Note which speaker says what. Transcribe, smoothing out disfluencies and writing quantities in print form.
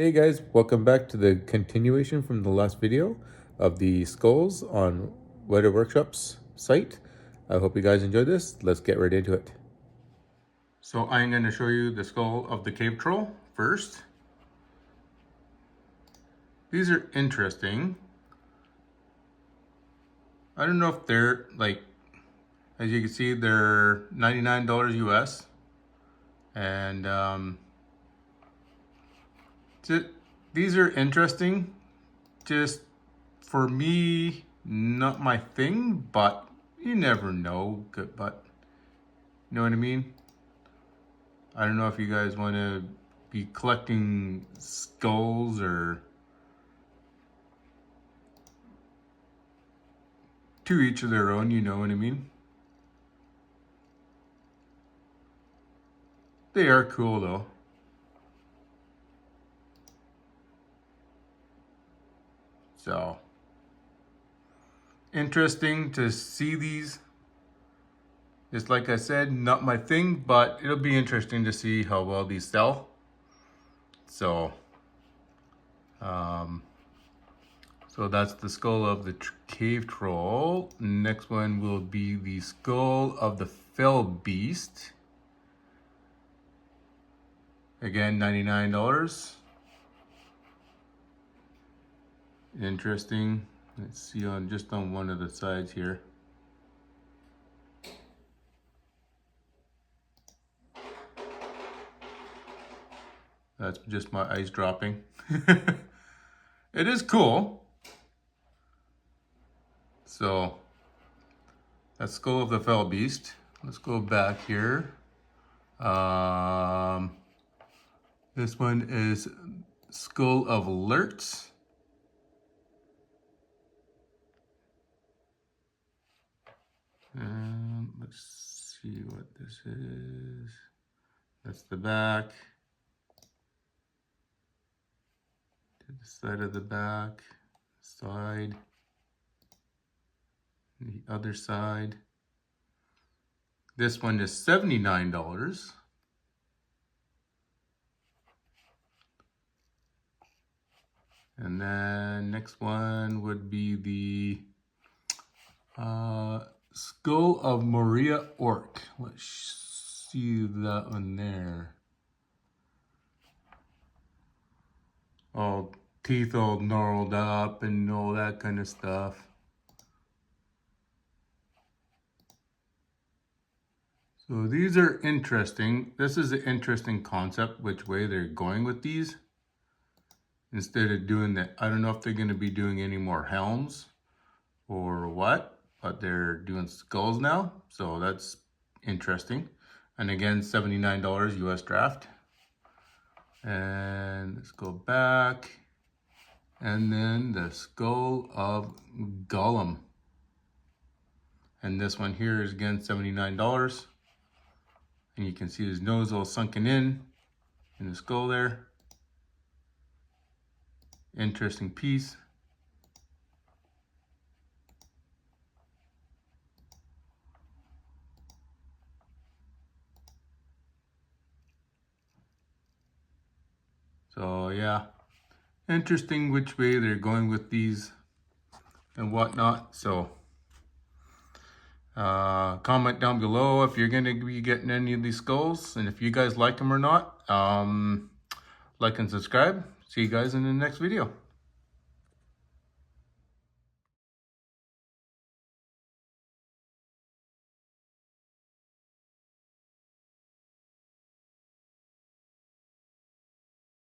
Speaker 1: Hey guys, welcome back to the continuation from the last video of the skulls on Weta Workshop's site. I hope you guys enjoyed this. Let's get right into it. So I'm going to show you the skull of the cave troll first. These are interesting. I don't know if they're like, as you can see, they're $99 US. And these are interesting. Just for me, not my thing, but you never know. Good, but you know what I mean? I don't know if you guys want to be collecting skulls or to each of their own, you know what I mean? They are cool though. So, interesting to see these. Just like I said, not my thing, but it'll be interesting to see how well these sell. So, so that's the skull of the cave troll. Next one will be the skull of the fell beast. Again, $99. Interesting. Let's see on just on one of the sides here. That's just my ice dropping. It is cool. So that's skull of the fell beast. Let's go back here. This one is skull of Lurtz. And let's see what this is. That's the back. To the side of the back, side, the other side. This one is $79. And then next one would be the skull of Maria Orc. Let's see that one there. All teeth all gnarled up and all that kind of stuff. So these are interesting. This is an interesting concept, which way they're going with these. Instead of doing that, I don't know if they're going to be doing any more helms or what, but they're doing skulls now. So that's interesting. And again, $79 US draft. And let's go back. And then the skull of Gollum. And this one here is again $79. And you can see his nose all sunken in the skull there. Interesting piece. So yeah, interesting which way they're going with these and whatnot. So comment down below if you're going to be getting any of these skulls and if you guys like them or not. Like and subscribe. See you guys in the next video.